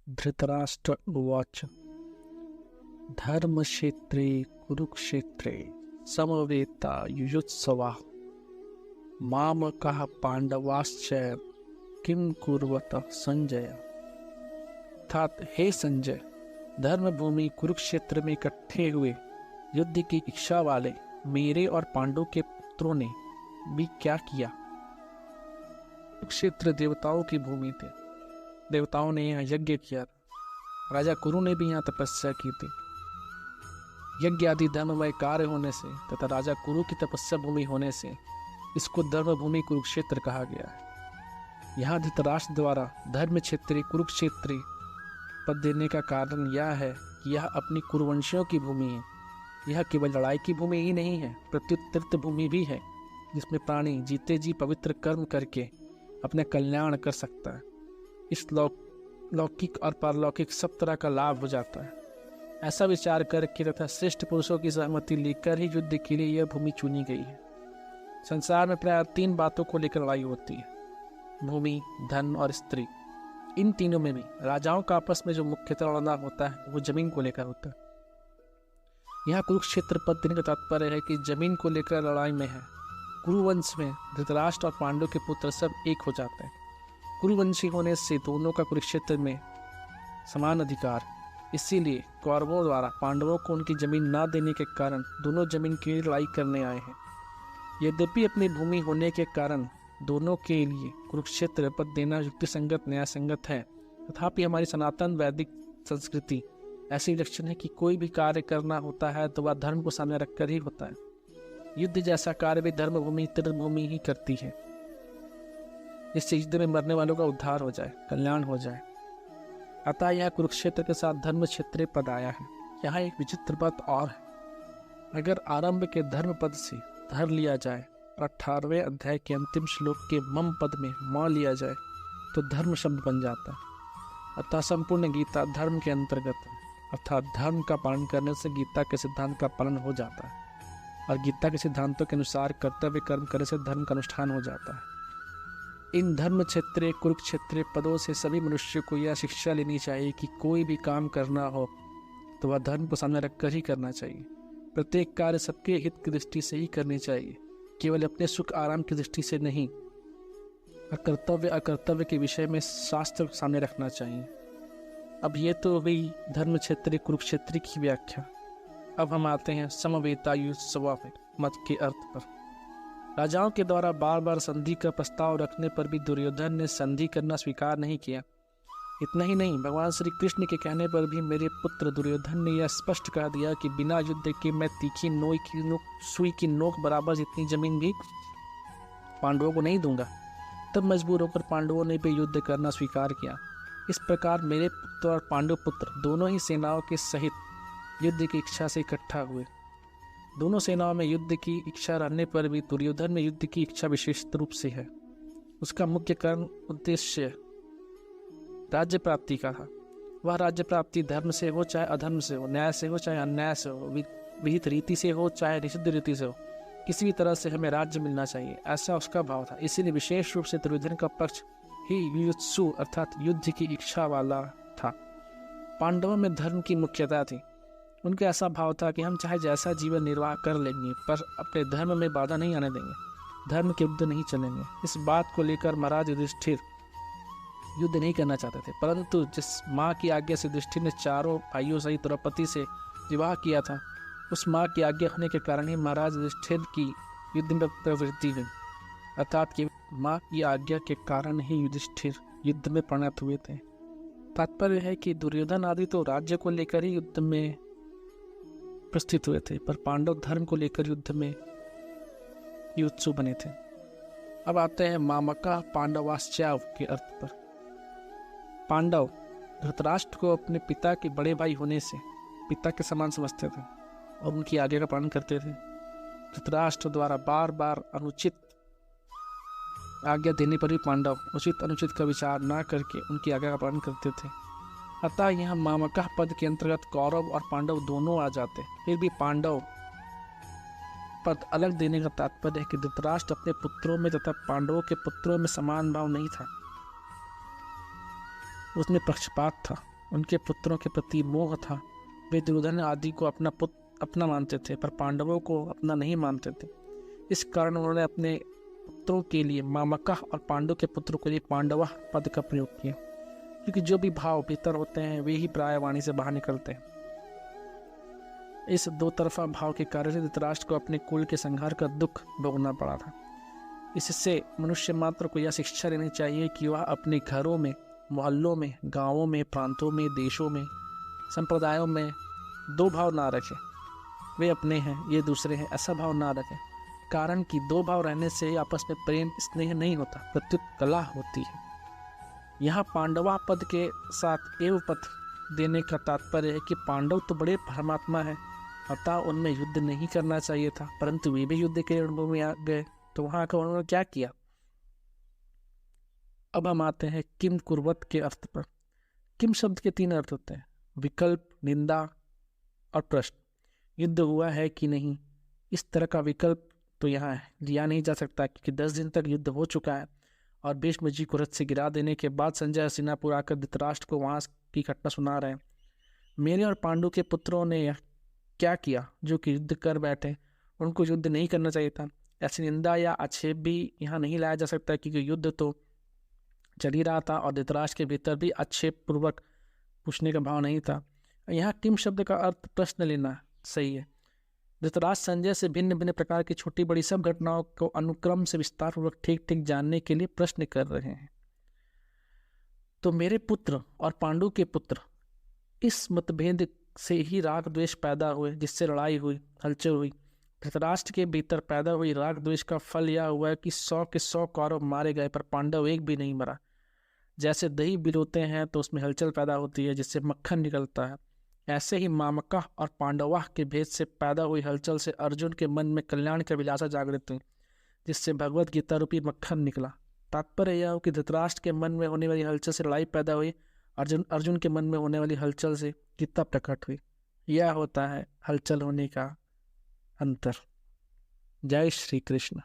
धृतराष्ट्र उवाच धर्मक्षेत्रे कुरुक्षेत्रे समवेतायुयुत्सवः मामकाः पांडवाश्च किम कुर्वत संजय। अर्थात हे संजय, धर्म भूमि कुरुक्षेत्र में इकट्ठे हुए युद्ध की इच्छा वाले मेरे और पांडव के पुत्रों ने भी क्या किया। कुरुक्षेत्र देवताओं की भूमि थी। देवताओं ने यहाँ यज्ञ किया। राजा कुरु ने भी यहाँ तपस्या की थी। यज्ञ आदि धर्ममय कार्य होने से तथा राजा कुरु की तपस्या भूमि होने से इसको धर्म भूमि कुरुक्षेत्र कहा गया है। यहाँ धृतराष्ट्र द्वारा धर्म क्षेत्री कुरुक्षेत्री पद देने का कारण यह है कि यह अपनी कुरुवंशियों की भूमि है। यह केवल लड़ाई की भूमि ही नहीं है, प्रत्युत तीर्थ भूमि भी है, जिसमें प्राणी जीते जी पवित्र कर्म करके अपने कल्याण कर सकता है। इस लौकिक और पारलौकिक सब तरह का लाभ हो जाता है। ऐसा विचार करके तथा श्रेष्ठ पुरुषों की सहमति लेकर ही युद्ध के लिए यह भूमि चुनी गई है। संसार में प्राय 3 बातों को लेकर लड़ाई होती है, भूमि, धन और स्त्री। इन तीनों में भी राजाओं का आपस में जो मुख्यतः लड़ना होता है वो जमीन को लेकर होता है। यहाँ कुरुक्षेत्र पद देने का तात्पर्य है कि जमीन को लेकर लड़ाई में है। कुरुवंश में धृतराष्ट्र और पांडव के पुत्र सब एक हो जाते हैं। कुरुवंशी होने से दोनों का कुरुक्षेत्र में समान अधिकार, इसीलिए कौरवों द्वारा पांडवों को उनकी जमीन न देने के कारण दोनों जमीन की लड़ाई करने आए हैं। यद्यपि अपनी भूमि होने के कारण दोनों के लिए कुरुक्षेत्र पद देना युक्तिसंगत न्याय संगत है, तथापि हमारी सनातन वैदिक संस्कृति ऐसी लक्षण है कि कोई भी कार्य करना होता है तो वह धर्म को सामने रखकर ही होता है। युद्ध जैसा कार्य भी धर्म भूमि तीर्थ भूमि ही करती है, इससे युद्ध में मरने वालों का उद्धार हो जाए, कल्याण हो जाए। अतः यह कुरुक्षेत्र के साथ धर्म क्षेत्र पद आया है। यहाँ एक विचित्र बात और है। अगर आरंभ के धर्म पद से धर लिया जाए और 18वें अध्याय के अंतिम श्लोक के मम पद में म लिया जाए तो धर्म शब्द बन जाता है। अतः संपूर्ण गीता धर्म के अंतर्गत है, अर्थात धर्म का पालन करने से गीता के सिद्धांत का पालन हो जाता है और गीता के सिद्धांतों के अनुसार कर्तव्य कर्म करने से धर्म का अनुष्ठान हो जाता है। इन धर्म क्षेत्रीय कुरुक्षेत्रीय पदों से सभी मनुष्य को यह शिक्षा लेनी चाहिए कि कोई भी काम करना हो तो वह धर्म को सामने रखकर ही करना चाहिए। प्रत्येक कार्य सबके हित की दृष्टि से ही करनी चाहिए, केवल अपने सुख आराम की दृष्टि से नहीं। कर्तव्य अकर्तव्य के विषय में शास्त्र सामने रखना चाहिए। अब ये तो हुई धर्म क्षेत्रीय कुरुक्षेत्र की व्याख्या। अब हम आते हैं समवेतायुत्सव मत के अर्थ पर। राजाओं के द्वारा बार बार संधि का प्रस्ताव रखने पर भी दुर्योधन ने संधि करना स्वीकार नहीं किया। इतना ही नहीं, भगवान श्री कृष्ण के कहने पर भी मेरे पुत्र दुर्योधन ने यह स्पष्ट कह दिया कि बिना युद्ध के मैं तीखी सुई की नोक बराबर जितनी जमीन भी पांडवों को नहीं दूंगा। तब मजबूर होकर पांडवों ने भी युद्ध करना स्वीकार किया। इस प्रकार मेरे पुत्र और पांडव पुत्र दोनों ही सेनाओं के सहित युद्ध की इच्छा से इकट्ठा हुए। दोनों सेनाओं में युद्ध की इच्छा रहने पर भी दुर्योधन में युद्ध की इच्छा विशेष रूप से है। उसका मुख्य कारण उद्देश्य राज्य प्राप्ति का था। वह राज्य प्राप्ति धर्म से हो चाहे अधर्म से हो, न्याय से हो चाहे अन्याय से हो, विहित रीति से हो चाहे निषिद्ध रीति से हो, किसी भी तरह से हमें राज्य मिलना चाहिए, ऐसा उसका भाव था। इसीलिए विशेष रूप से दुर्योधन का पक्ष ही युयुत्सु अर्थात युद्ध की इच्छा वाला था। पांडवों में धर्म की मुख्यता थी। उनका ऐसा भाव था कि हम चाहे जैसा जीवन निर्वाह कर लेंगे पर अपने धर्म में बाधा नहीं आने देंगे, धर्म के विरुद्ध नहीं चलेंगे। इस बात को लेकर महाराज युधिष्ठिर युद्ध नहीं करना चाहते थे, परंतु जिस माँ की आज्ञा से युधिष्ठिर ने चारों भाइयों सहित द्रौपदी से विवाह किया था, उस माँ की आज्ञा होने के कारण ही महाराज युधिष्ठिर की युद्ध में प्रवृत्ति हुई। अर्थात कि माँ की आज्ञा के कारण ही युधिष्ठिर युद्ध में परिणत हुए थे। तात्पर्य है कि दुर्योधन आदि तो राज्य को लेकर ही युद्ध में प्रस्थित हुए थे, पर पांडव धर्म को लेकर युद्ध में युत्सु बने थे। अब आते हैं मामका पांडवाश्चाव के अर्थ पर। पांडव धृतराष्ट्र को अपने पिता के बड़े भाई होने से पिता के समान समझते थे और उनकी आज्ञा का पालन करते थे। धृतराष्ट्र द्वारा बार बार अनुचित आज्ञा देने पर भी पांडव उचित अनुचित का विचार न करके उनकी आज्ञा का पालन करते थे। अतः यहाँ मामका पद के अंतर्गत कौरव और पांडव दोनों आ जाते। फिर भी पांडव पद अलग देने का तात्पर्य है कि धृतराष्ट्र अपने पुत्रों में तथा पांडवों के पुत्रों में समान भाव नहीं था, उसमें पक्षपात था। उनके पुत्रों के प्रति मोह था। वे दुर्योधन आदि को अपना मानते थे, पर पांडवों को अपना नहीं मानते थे। इस कारण उन्होंने अपने पुत्रों के लिए मामका और पांडु के पुत्रों के लिए पांडवा पद का प्रयोग किया, क्योंकि जो भी भाव भीतर होते हैं वे ही प्राय वाणी से बाहर निकलते हैं। इस दो तरफा भाव के कारण धृतराष्ट्र को अपने कुल के संहार का दुख भोगना पड़ा था। इससे मनुष्य मात्र को यह शिक्षा लेनी चाहिए कि वह अपने घरों में, मोहल्लों में, गांवों में, प्रांतों में, देशों में, संप्रदायों में दो भाव ना रखे। वे अपने हैं, ये दूसरे हैं, ऐसा भाव ना रखें। कारण कि दो भाव रहने से आपस में प्रेम स्नेह नहीं होता, प्रत्युत कला होती है। यहाँ पांडवा पद के साथ एव पद देने का तात्पर्य है कि पांडव तो बड़े परमात्मा है, अतः उनमें युद्ध नहीं करना चाहिए था, परंतु वे भी युद्ध के रणभूमि में आ गए, तो वहां का उन्होंने क्या किया। अब हम आते हैं किम कुर्वत के अर्थ पर। किम शब्द के 3 अर्थ होते हैं: विकल्प, निंदा और प्रश्न। युद्ध हुआ है कि नहीं, इस तरह का विकल्प तो यहाँ लिया नहीं जा सकता, क्योंकि 10 दिन तक युद्ध हो चुका है और भीष्म जी को रथ से गिरा देने के बाद संजय हस्तिनापुर आकर धृतराष्ट्र को वहां की घटना सुना रहे हैं। मेरे और पांडु के पुत्रों ने क्या किया जो कि युद्ध कर बैठे, उनको युद्ध नहीं करना चाहिए था। ऐसी निंदा या आक्षेप भी यहाँ नहीं लाया जा सकता, क्योंकि युद्ध तो चल ही रहा था और धृतराष्ट्र के भीतर भी आक्षेप पूर्वक पूछने का भाव नहीं था। यहाँ किम शब्द का अर्थ प्रश्न लेना सही है। धृतराष्ट्र संजय से भिन्न भिन्न प्रकार की छोटी बड़ी सब घटनाओं को अनुक्रम से विस्तार पूर्वक ठीक ठीक जानने के लिए प्रश्न कर रहे हैं। तो मेरे पुत्र और पांडु के पुत्र, इस मतभेद से ही राग द्वेष पैदा हुए, जिससे लड़ाई हुई, हलचल हुई। धृतराष्ट्र के भीतर पैदा हुई राग द्वेष का फल यह हुआ कि 100 के 100 कौरव मारे गए, पर पांडव एक भी नहीं मरा। जैसे दही बिलोते हैं तो उसमें हलचल पैदा होती है, जिससे मक्खन निकलता है, ऐसे ही मामका और पांडवा के भेद से पैदा हुई हलचल से अर्जुन के मन में कल्याण की अभिलाषा जागृत हुई, जिससे भगवत गीता रूपी मक्खन निकला। तात्पर्य यह हो कि धृतराष्ट्र के मन में होने वाली हलचल से लड़ाई पैदा हुई, अर्जुन के मन में होने वाली हलचल से गीता प्रकट हुई। यह होता है हलचल होने का अंतर। जय श्री कृष्ण।